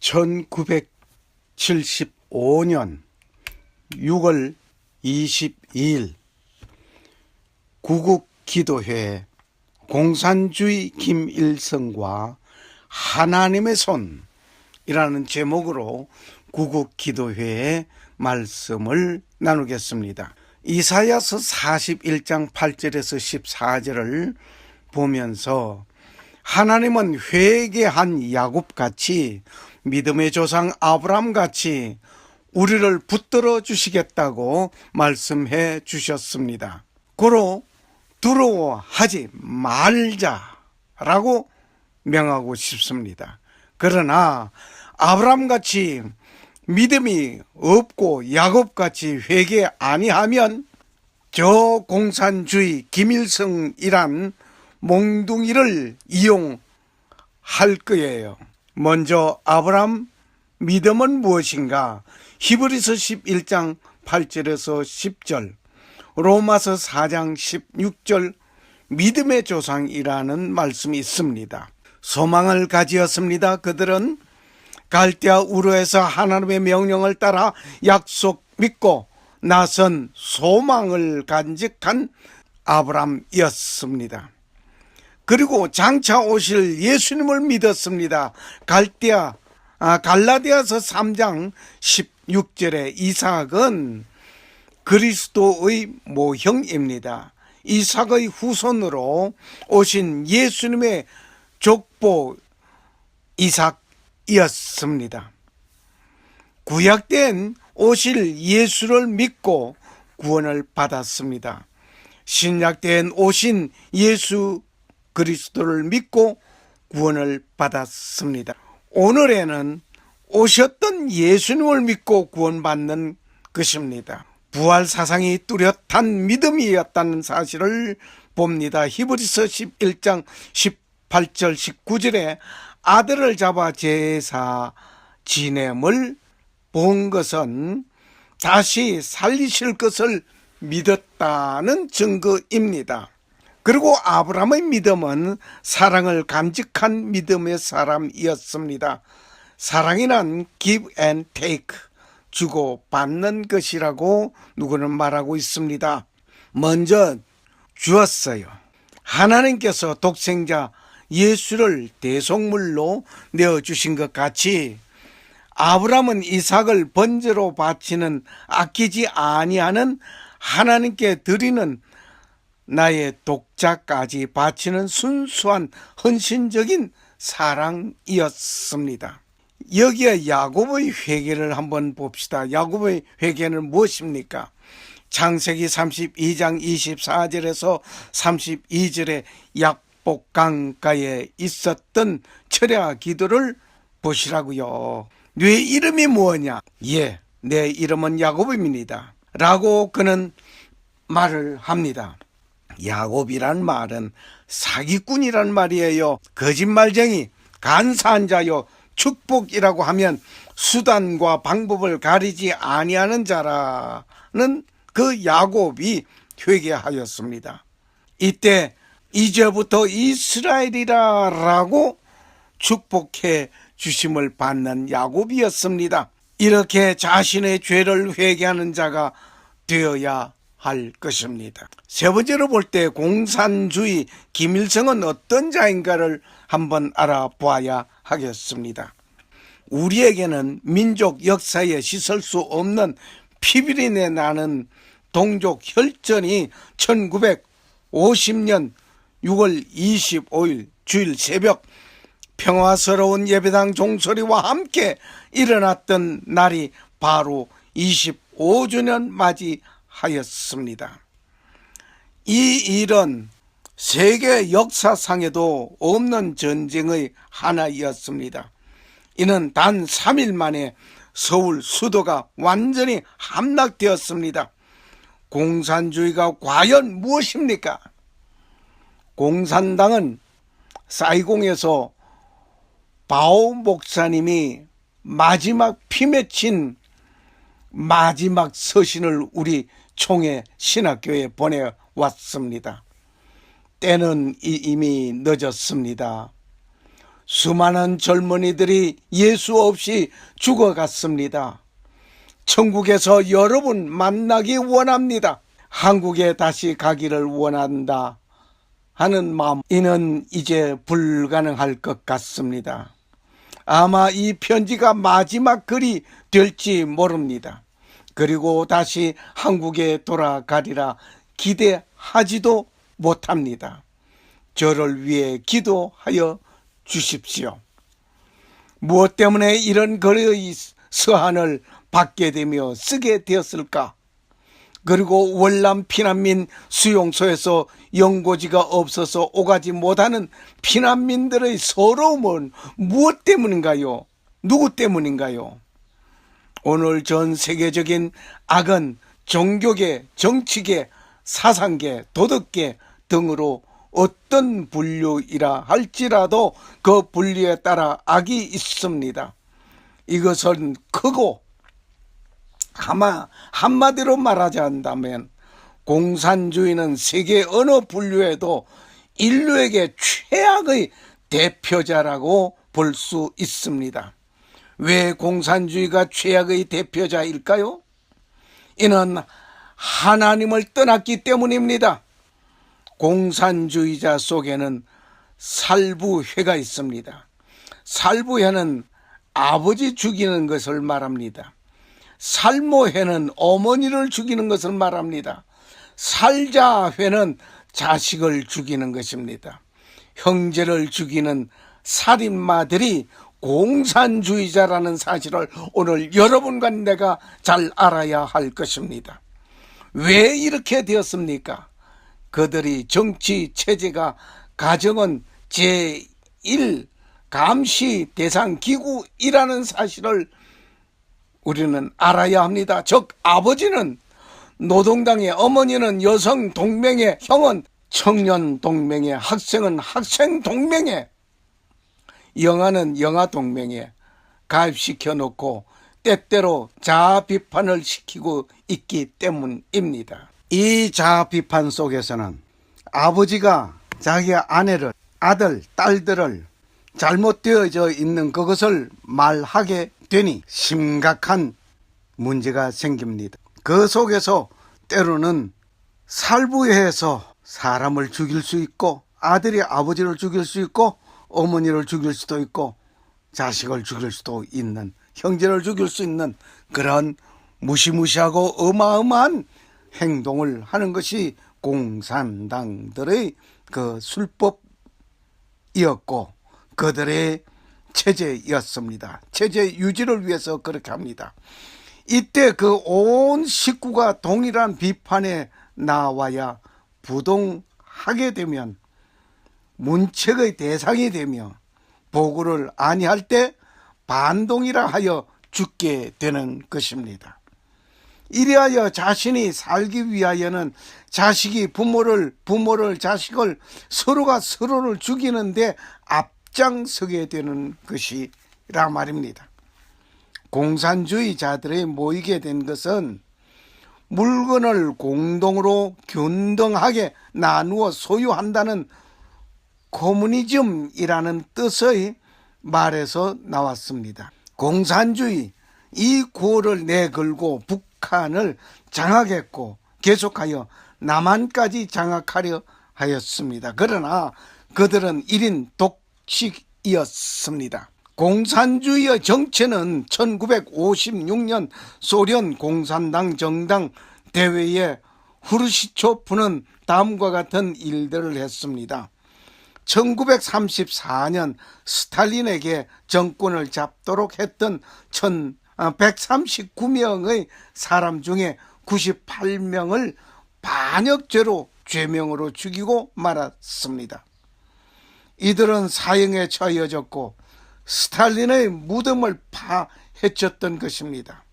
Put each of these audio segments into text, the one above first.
1975년 6월 22일 구국기도회 공산주의 김일성과 하나님의 손이라는 제목으로 구국기도회의 말씀을 나누겠습니다. 이사야서 41장 8절에서 14절을 보면서 하나님은 회개한 야곱같이 믿음의 조상 아브라함같이 우리를 붙들어 주시겠다고 말씀해 주셨습니다. 고로 두려워하지 말자라고 명하고 싶습니다. 그러나 아브라함같이 믿음이 없고 야곱같이 회개 아니하면 저 공산주의 김일성이란 몽둥이를 이용할 거예요. 먼저 아브라함 믿음은 무엇인가? 히브리서 11장 8절에서 10절, 로마서 4장 16절 믿음의 조상이라는 말씀이 있습니다. 소망을 가지었습니다. 그들은 갈대아 우르에서 하나님의 명령을 따라 약속 믿고 나선 소망을 간직한 아브라함이었습니다. 그리고 장차 오실 예수님을 믿었습니다. 갈라디아서 3장 16절에 이삭은 그리스도의 모형입니다. 이삭의 후손으로 오신 예수님의 족보 이삭이었습니다. 구약된 오실 예수를 믿고 구원을 받았습니다. 신약된 오신 예수 그리스도를 믿고 구원을 받았습니다. 오늘에는 오셨던 예수님을 믿고 구원받는 것입니다. 부활 사상이 뚜렷한 믿음이었다는 사실을 봅니다. 히브리서 11장 18절 19절에 아들을 잡아 제사 지냄을 본 것은 다시 살리실 것을 믿었다는 증거입니다. 그리고 아브라함의 믿음은 사랑을 간직한 믿음의 사람이었습니다. 사랑이란 give and take, 주고 받는 것이라고 누구는 말하고 있습니다. 먼저 주었어요. 하나님께서 독생자 예수를 대속물로 내어주신 것 같이 아브라함은 이삭을 번제로 바치는 아끼지 아니하는 하나님께 드리는 나의 독자까지 바치는 순수한 헌신적인 사랑이었습니다. 여기에 야곱의 회개를 한번 봅시다. 야곱의 회개는 무엇입니까? 창세기 32장 24절에서 32절에 약복강가에 있었던 철야 기도를 보시라고요. 네 이름이 뭐냐? 예, 내 이름은 야곱입니다 라고 그는 말을 합니다. 야곱이란 말은 사기꾼이란 말이에요. 거짓말쟁이, 간사한 자요, 축복이라고 하면 수단과 방법을 가리지 아니하는 자라는 그 야곱이 회개하였습니다. 이때 이제부터 이스라엘이라 라고 축복해 주심을 받는 야곱이었습니다. 이렇게 자신의 죄를 회개하는 자가 되어야 할 것입니다. 세 번째로 볼 때 공산주의 김일성은 어떤 자인가를 한번 알아봐야 하겠습니다. 우리에게는 민족 역사에 씻을 수 없는 피비린내 나는 동족 혈전이 1950년 6월 25일 주일 새벽 평화스러운 예배당 종소리와 함께 일어났던 날이 바로 25주년 맞이하였습니다. 이 일은 세계 역사상에도 없는 전쟁의 하나였습니다. 이는 단 3일 만에 서울 수도가 완전히 함락되었습니다. 공산주의가 과연 무엇입니까? 공산당은 사이공에서 바오 목사님이 마지막 피 맺힌 마지막 서신을 우리 총회 신학교에 보내왔습니다. 때는 이미 늦었습니다. 수많은 젊은이들이 예수 없이 죽어갔습니다. 천국에서 여러분 만나기 원합니다. 한국에 다시 가기를 원한다 하는 마음, 이는 이제 불가능할 것 같습니다. 아마 이 편지가 마지막 글이 될지 모릅니다. 그리고 다시 한국에 돌아가리라 기대하지도 못합니다. 저를 위해 기도하여 주십시오. 무엇 때문에 이런 글의 서한을 받게 되며 쓰게 되었을까? 그리고 월남 피난민 수용소에서 연고지가 없어서 오가지 못하는 피난민들의 서러움은 무엇 때문인가요? 누구 때문인가요? 오늘 전 세계적인 악은 종교계, 정치계, 사상계, 도덕계 등으로 어떤 분류이라 할지라도 그 분류에 따라 악이 있습니다. 이것은 크고 한마디로 말하자면 공산주의는 세계 어느 분류에도 인류에게 최악의 대표자라고 볼 수 있습니다. 왜 공산주의가 최악의 대표자일까요? 이는 하나님을 떠났기 때문입니다. 공산주의자 속에는 살부회가 있습니다. 살부회는 아버지 죽이는 것을 말합니다. 살모회는 어머니를 죽이는 것을 말합니다. 살자회는 자식을 죽이는 것입니다. 형제를 죽이는 살인마들이 공산주의자라는 사실을 오늘 여러분과 내가 잘 알아야 할 것입니다. 왜 이렇게 되었습니까? 그들이 정치 체제가 가정은 제1 감시 대상 기구이라는 사실을 우리는 알아야 합니다. 즉 아버지는 노동당의, 어머니는 여성 동맹의, 형은 청년 동맹의, 학생은 학생 동맹의, 영아는 영아 동맹에 가입시켜 놓고 때때로 자아 비판을 시키고 있기 때문입니다. 이 자아 비판 속에서는 아버지가 자기 아내를, 아들, 딸들을 잘못되어져 있는 그것을 말하게 되니 심각한 문제가 생깁니다. 그 속에서 때로는 살부해서 사람을 죽일 수 있고, 아들이 아버지를 죽일 수 있고, 어머니를 죽일 수도 있고, 자식을 죽일 수도 있는, 형제를 죽일 수 있는 그런 무시무시하고 어마어마한 행동을 하는 것이 공산당들의 그 술법이었고 그들의 체제였습니다. 체제 유지를 위해서 그렇게 합니다. 이때 그 온 식구가 동일한 비판에 나와야 부동하게 되면 문책의 대상이 되며 보고를 아니할 때 반동이라 하여 죽게 되는 것입니다. 이리하여 자신이 살기 위하여는 자식이 부모를 자식을 서로가 서로를 죽이는데 앞장서게 되는 것이라 말입니다. 공산주의자들이 모이게 된 것은 물건을 공동으로 균등하게 나누어 소유한다는 커뮤니즘이라는 뜻의 말에서 나왔습니다. 공산주의, 이 구호를 내걸고 북한을 장악했고 계속하여 남한까지 장악하려 하였습니다. 그러나 그들은 1인 독식이었습니다. 공산주의의 정체는 1956년 소련 공산당 정당 대회에 후르시초프는 다음과 같은 일들을 했습니다. 1934년 스탈린에게 정권을 잡도록 했던 139명의 사람 중에 98명을 반역죄로 죄명으로 죽이고 말았습니다. 이들은 사형에 처해졌고 스탈린의 무덤을 파헤쳤던 것입니다.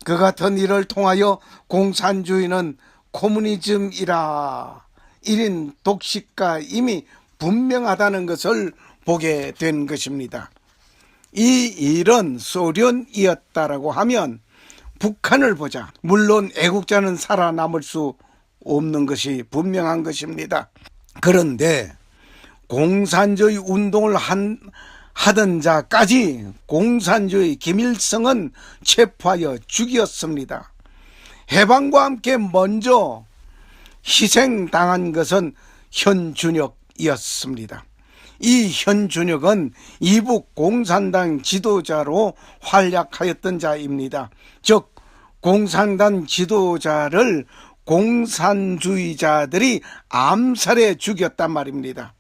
그 같은 일을 통하여 공산주의는 커뮤니즘이라 1인 독식과 이미 분명하다는 것을 보게 된 것입니다. 이 일은 소련이었다라고 하면 북한을 보자. 물론 애국자는 살아남을 수 없는 것이 분명한 것입니다. 그런데 공산주의 운동을 하던 자까지 공산주의 김일성은 체포하여 죽였습니다. 해방과 함께 먼저 희생당한 것은 현준혁이었습니다. 이 현준혁은 이북 공산당 지도자로 활약하였던 자입니다. 즉 공산당 지도자를 공산주의자들이 암살해 죽였단 말입니다.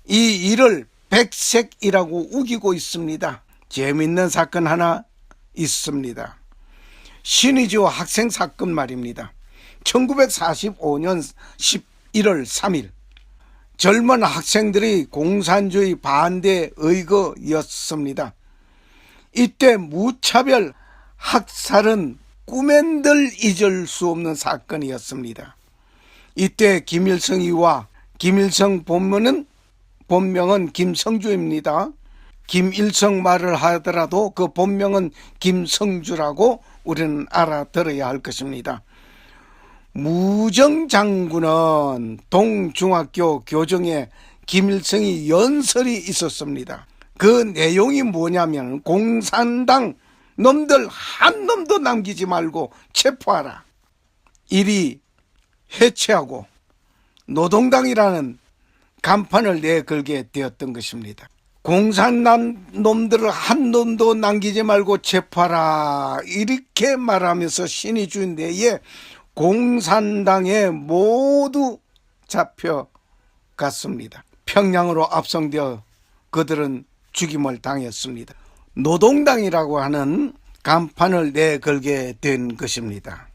이 일을 백색이라고 우기고 있습니다. 재미있는 사건 하나 있습니다. 신의주 학생 사건 말입니다. 1945년 11월 3일 젊은 학생들이 공산주의 반대 의거였습니다. 이때 무차별 학살은 꿈엔들 잊을 수 없는 사건이었습니다. 이때 김일성이와 김일성 본명은 김성주입니다. 김일성 말을 하더라도 그 본명은 김성주라고 우리는 알아들어야 할 것입니다. 무정장군은 동중학교 교정에 김일성이 연설이 있었습니다. 그 내용이 뭐냐면 공산당 놈들 한 놈도 남기지 말고 체포하라. 이리 해체하고 노동당이라는 간판을 내걸게 되었던 것입니다. 공산당 놈들을 한 놈도 남기지 말고 체포하라 이렇게 말하면서 신의주 내에 공산당에 모두 잡혀갔습니다. 평양으로 압송되어 그들은 죽임을 당했습니다. 노동당이라고 하는 간판을 내걸게 된 것입니다.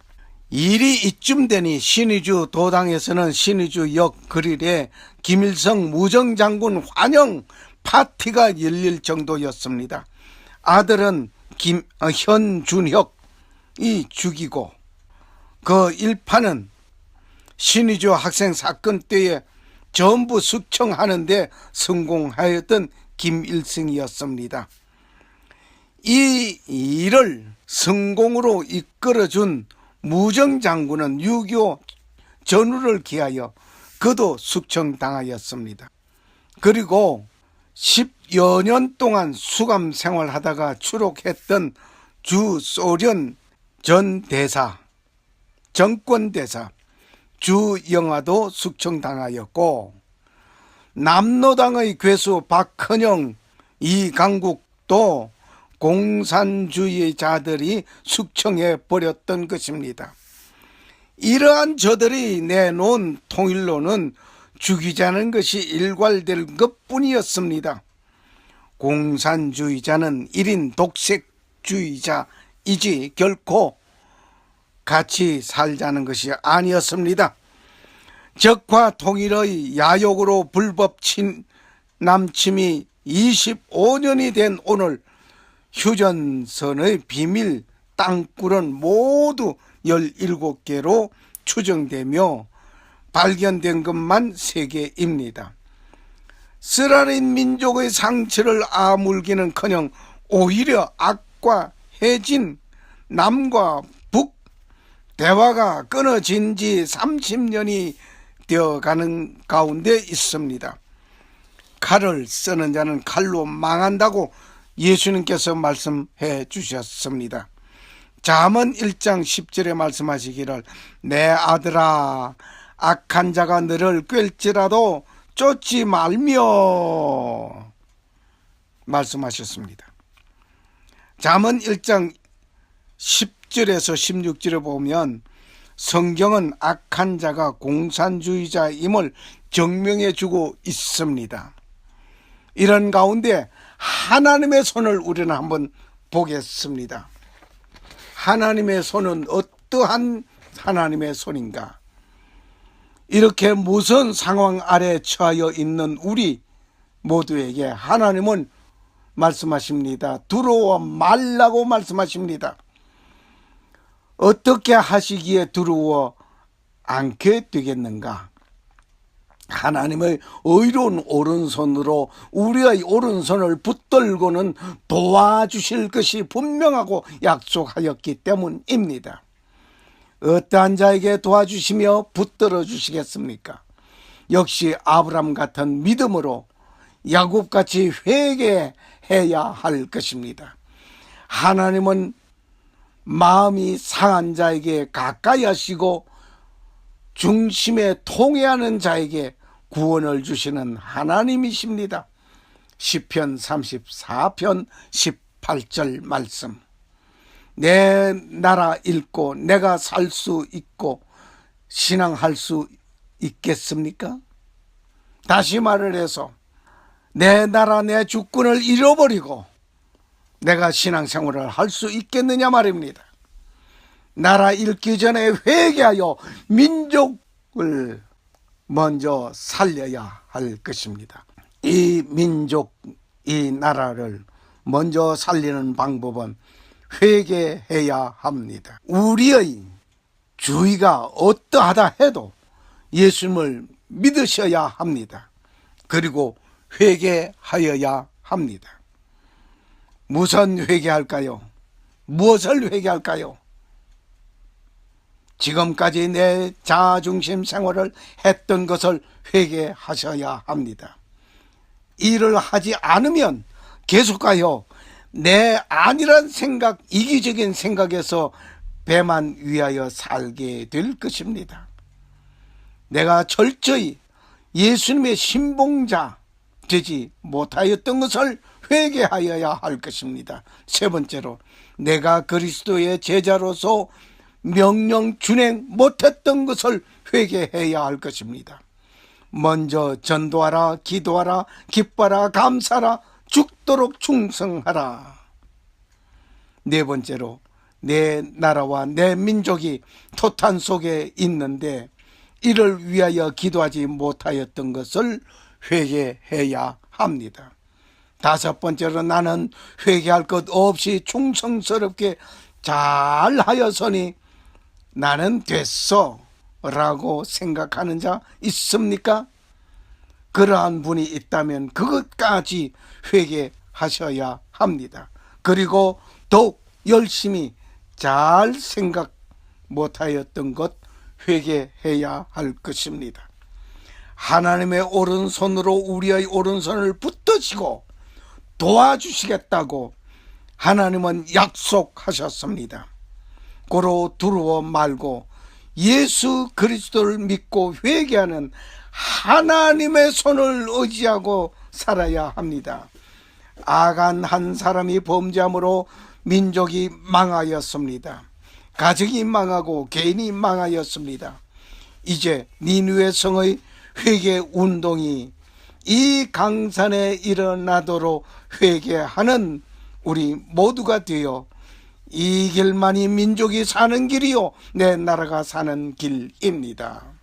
일이 이쯤 되니 신의주 도당에서는 신의주역 그릴에 김일성 무정장군 환영 파티가 열릴 정도였습니다. 아들은 현준혁이 죽이고 그 일파는 신의주 학생 사건 때에 전부 숙청하는 데 성공하였던 김일성이었습니다. 이 일을 성공으로 이끌어준 무정장군은 6.25 전후를 기하여 그도 숙청당하였습니다. 그리고 10여 년 동안 수감 생활하다가 추록했던 주소련 전 대사, 정권대사 주영아도 숙청당하였고 남로당의 괴수 박헌영, 이강국도 공산주의자들이 숙청해 버렸던 것입니다. 이러한 저들이 내놓은 통일론은 죽이자는 것이 일괄될 것뿐이었습니다. 공산주의자는 1인 독색주의자이지 결코 같이 살자는 것이 아니었습니다. 적화 통일의 야욕으로 불법 남침이 25년이 된 오늘 휴전선의 비밀 땅굴은 모두 17개로 추정되며 발견된 것만 3개입니다. 쓰라린 민족의 상처를 아물기는커녕 오히려 악과 해진 남과 북 대화가 끊어진 지 30년이 되어가는 가운데 있습니다. 칼을 쓰는 자는 칼로 망한다고 예수님께서 말씀해 주셨습니다. 잠언 1장 10절에 말씀하시기를 내 아들아 악한 자가 너를 꿰을지라도 쫓지 말며 말씀하셨습니다. 잠언 1장 10절에서 16절에 보면 성경은 악한 자가 공산주의자임을 증명해 주고 있습니다. 이런 가운데 하나님의 손을 우리는 한번 보겠습니다. 하나님의 손은 어떠한 하나님의 손인가? 이렇게 무서운 상황 아래 처하여 있는 우리 모두에게 하나님은 말씀하십니다. 두려워 말라고 말씀하십니다. 어떻게 하시기에 두려워 않게 되겠는가? 하나님의 의로운 오른손으로 우리의 오른손을 붙들고는 도와주실 것이 분명하고 약속하였기 때문입니다. 어떠한 자에게 도와주시며 붙들어 주시겠습니까? 역시 아브라함 같은 믿음으로 야곱같이 회개해야 할 것입니다. 하나님은 마음이 상한 자에게 가까이 하시고 중심에 통회하는 자에게 구원을 주시는 하나님이십니다. 시편 34편 18절 말씀. 내 나라 잃고 내가 살 수 있고 신앙할 수 있겠습니까? 다시 말을 해서 내 나라 내 주권을 잃어버리고 내가 신앙생활을 할 수 있겠느냐 말입니다. 나라 잃기 전에 회개하여 민족을 먼저 살려야 할 것입니다. 이 민족, 이 나라를 먼저 살리는 방법은 회개해야 합니다. 우리의 주의가 어떠하다 해도 예수님을 믿으셔야 합니다. 그리고 회개하여야 합니다. 무슨 회개할까요? 무엇을 회개할까요? 지금까지 내 자아중심 생활을 했던 것을 회개하셔야 합니다. 일을 하지 않으면 계속하여 내 아니란 생각, 이기적인 생각에서 배만 위하여 살게 될 것입니다. 내가 철저히 예수님의 신봉자 되지 못하였던 것을 회개하여야 할 것입니다. 세 번째로, 내가 그리스도의 제자로서 명령 준행 못했던 것을 회개해야 할 것입니다. 먼저 전도하라, 기도하라, 기뻐하라, 감사하라, 죽도록 충성하라. 네 번째로, 내 나라와 내 민족이 토탄 속에 있는데 이를 위하여 기도하지 못하였던 것을 회개해야 합니다. 다섯 번째로, 나는 회개할 것 없이 충성스럽게 잘하였으니 나는 됐어 라고 생각하는 자 있습니까? 그러한 분이 있다면 그것까지 회개하셔야 합니다. 그리고 더욱 열심히 잘 생각 못하였던 것 회개해야 할 것입니다. 하나님의 오른손으로 우리의 오른손을 붙드시고 도와주시겠다고 하나님은 약속하셨습니다. 고로 두려워 말고 예수 그리스도를 믿고 회개하는 하나님의 손을 의지하고 살아야 합니다. 악한 한 사람이 범죄함으로 민족이 망하였습니다. 가정이 망하고 개인이 망하였습니다. 이제 니느웨 성의 회개 운동이 이 강산에 일어나도록 회개하는 우리 모두가 되어 이 길만이 민족이 사는 길이요 내 나라가 사는 길입니다.